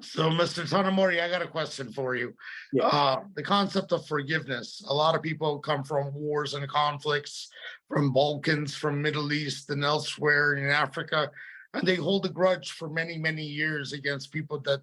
So, Mr. Tanemori, I got a question for you. Yes. The concept of forgiveness. A lot of people come from wars and conflicts, from Balkans, from Middle East, and elsewhere in Africa, and they hold a grudge for many, many years against people that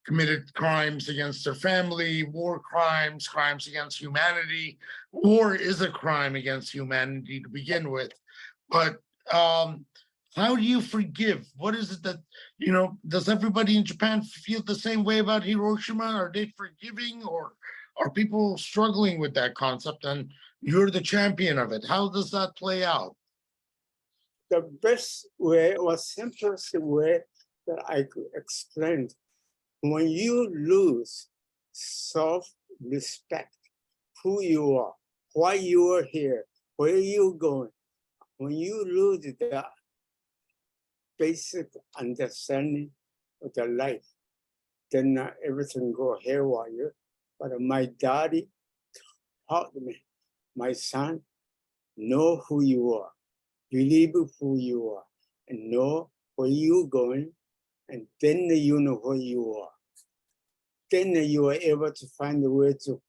committed crimes against their family, war crimes, crimes against humanity. War is a crime against humanity to begin with, but um, how do you forgive? What is it that does everybody in Japan feel the same way about Hiroshima? Are they forgiving, or are people struggling with that concept? And you're the champion of it. How does that play out? The best way or simplest way that I could explain, when you lose self-respect, who you are, why you are here, where you going, when you lose that basic understanding of the life, then everything go haywire. But my daddy taught me, my son, know who you are, believe who you are, and know where you're going, and then you know where you are. Then you are able to find a way to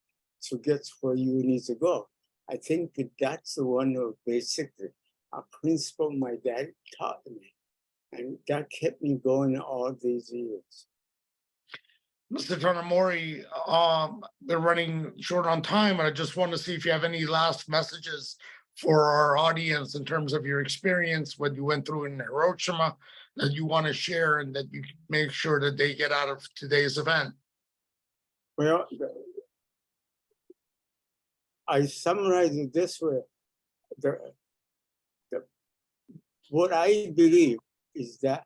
get where you need to go. I think that's one of basically a principle my dad taught me. And that kept me going all these years. Mr. Tanemori, we're running short on time, and I just want to see if you have any last messages for our audience in terms of your experience, what you went through in Hiroshima, that you want to share and that you make sure that they get out of today's event. Well, I summarize it this way. What I believe is that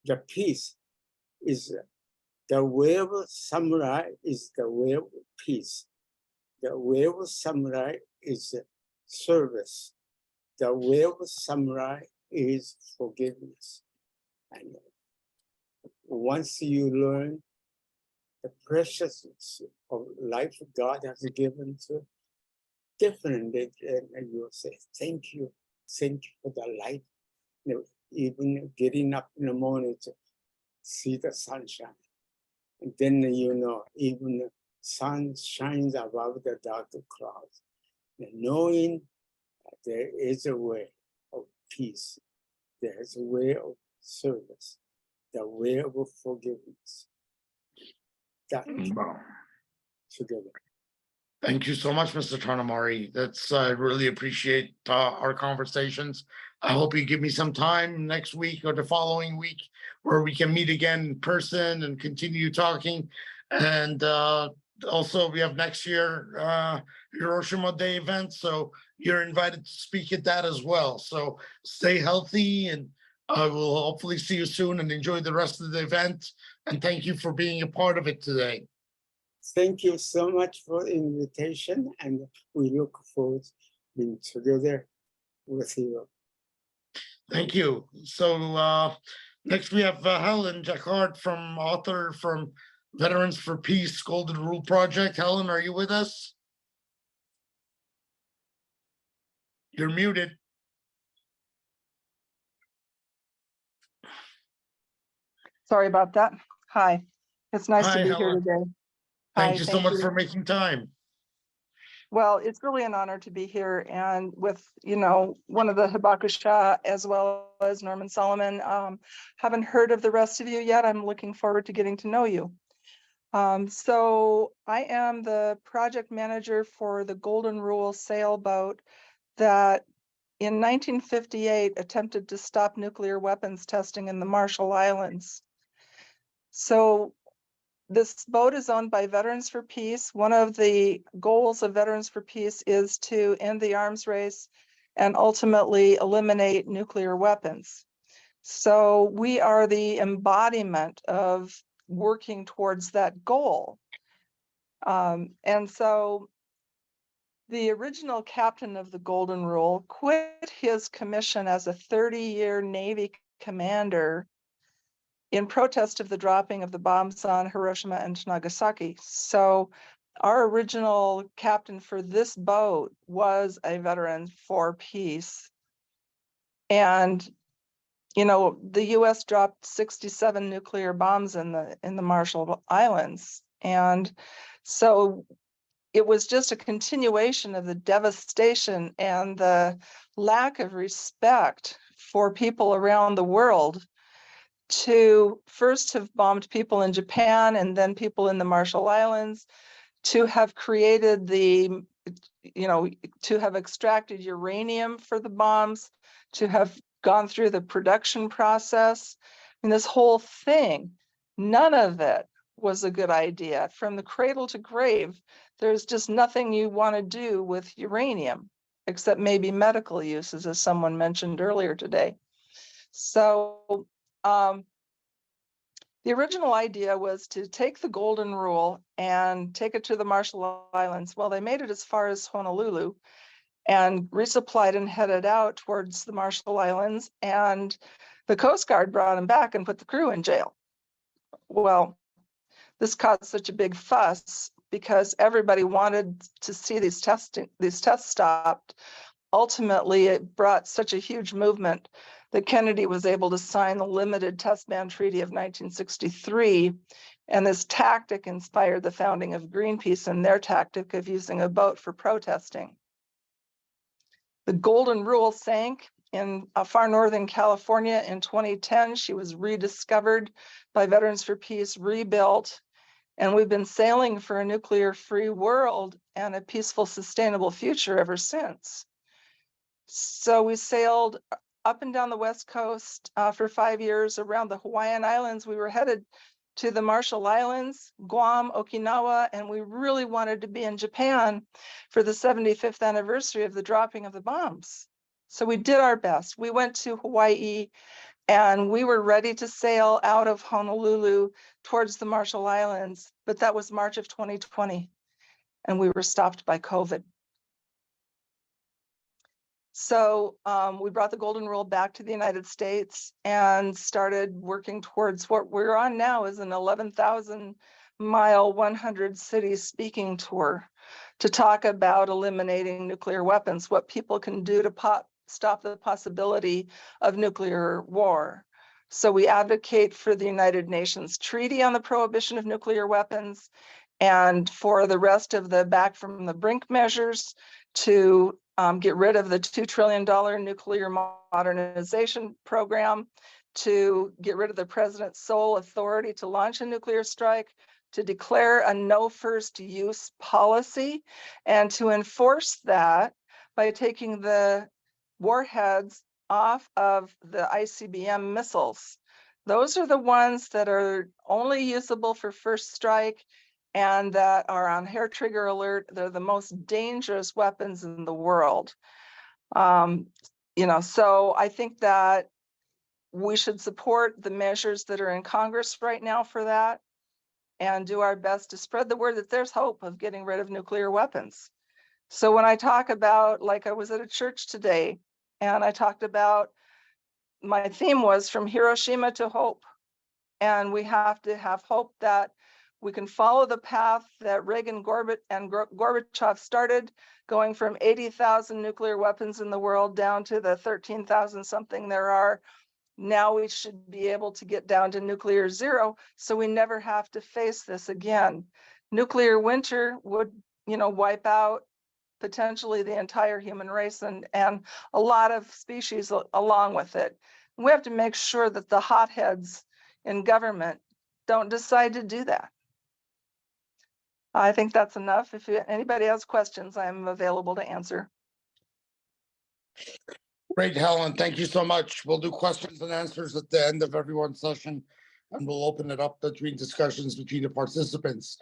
the peace is the way of samurai is the way of peace. The way of samurai is service. The way of samurai is forgiveness. And once you learn the preciousness of life God has given to, definitely you'll say, thank you for the life. Even getting up in the morning to see the sunshine. And then even the sun shines above the dark clouds. And knowing that there is a way of peace, there is a way of service, the way of forgiveness. That together. Thank you so much, Mr. Tanemori. I really appreciate our conversations. I hope you give me some time next week or the following week where we can meet again in person and continue talking. And also, we have next year Hiroshima Day event, so you're invited to speak at that as well. So stay healthy, and I will hopefully see you soon and enjoy the rest of the event. And thank you for being a part of it today. Thank you so much for the invitation, and we look forward to being together with you. Thank you. So next we have HelenJaccard, author from Veterans for Peace Golden Rule Project. Helen, are you with us? You're muted. Sorry about that. Hi, it's nice to be Helen. here today. Thank you so much for making time. Well, it's really an honor to be here, and with one of the Hibakusha as well as Norman Solomon. Haven't heard of the rest of you yet. I'm looking forward to getting to know you. So I am the project manager for the Golden Rule sailboat that in 1958 attempted to stop nuclear weapons testing in the Marshall Islands. So this boat is owned by Veterans for Peace. One of the goals of Veterans for Peace is to end the arms race and ultimately eliminate nuclear weapons. So we are the embodiment of working towards that goal. And so the original captain of the Golden Rule quit his commission as a 30-year Navy commander in protest of the dropping of the bombs on Hiroshima and Nagasaki. So our original captain for this boat was a veteran for peace. And you know, the US dropped 67 nuclear bombs in the Marshall Islands. And so it was just a continuation of the devastation and the lack of respect for people around the world to first have bombed people in Japan and then people in the Marshall Islands, to have created the, you know, to have extracted uranium for the bombs, to have gone through the production process. And this whole thing, none of it was a good idea. From the cradle to grave, there's just nothing you want to do with uranium, except maybe medical uses, as someone mentioned earlier today. So the original idea was to take the Golden Rule and take it to the Marshall Islands. Well, they made it as far as Honolulu and resupplied and headed out towards the Marshall Islands. And the Coast Guard brought them back and put the crew in jail. Well, this caused such a big fuss because everybody wanted to see these tests stopped. Ultimately, it brought such a huge movement that Kennedy was able to sign the Limited Test Ban Treaty of 1963. And this tactic inspired the founding of Greenpeace and their tactic of using a boat for protesting. The Golden Rule sank in far northern California in 2010. She was rediscovered by Veterans for Peace, rebuilt, and we've been sailing for a nuclear-free world and a peaceful, sustainable future ever since. So we sailed up and down the West Coast for 5 years around the Hawaiian Islands. We were headed to the Marshall Islands, Guam, Okinawa, and we really wanted to be in Japan for the 75th anniversary of the dropping of the bombs. So we did our best. We went to Hawaii and we were ready to sail out of Honolulu towards the Marshall Islands, but that was March of 2020, and we were stopped by COVID. So we brought the Golden Rule back to the United States and started working towards what we're on now is an 11,000-mile, 100-city speaking tour to talk about eliminating nuclear weapons, what people can do to stop the possibility of nuclear war. So we advocate for the United Nations Treaty on the Prohibition of Nuclear Weapons and for the rest of the Back from the Brink measures to get rid of the $2 trillion nuclear modernization program, to get rid of the president's sole authority to launch a nuclear strike, to declare a no first use policy, and to enforce that by taking the warheads off of the ICBM missiles. Those are the ones that are only usable for first strike and that are on hair trigger alert. They're the most dangerous weapons in the world. You know, so I think that we should support the measures that are in Congress right now for that and do our best to spread the word that there's hope of getting rid of nuclear weapons. So when I talk about, like I was at a church today, and I talked about, my theme was from Hiroshima to hope. And we have to have hope that we can follow the path that Reagan, Gorbachev started, going from 80,000 nuclear weapons in the world down to the 13,000 something there are. Now we should be able to get down to nuclear zero, so we never have to face this again. Nuclear winter would, you know, wipe out potentially the entire human race and a lot of species along with it. We have to make sure that the hotheads in government don't decide to do that. I think that's enough. If anybody has questions, I'm available to answer. Great, Helen. Thank you so much. We'll do questions and answers at the end of everyone's session, and we'll open it up between discussions between the participants.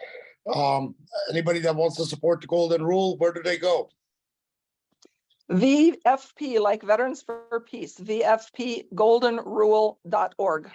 Anybody that wants to support the Golden Rule, where do they go? VFP, like Veterans for Peace, VFPGoldenRule.org.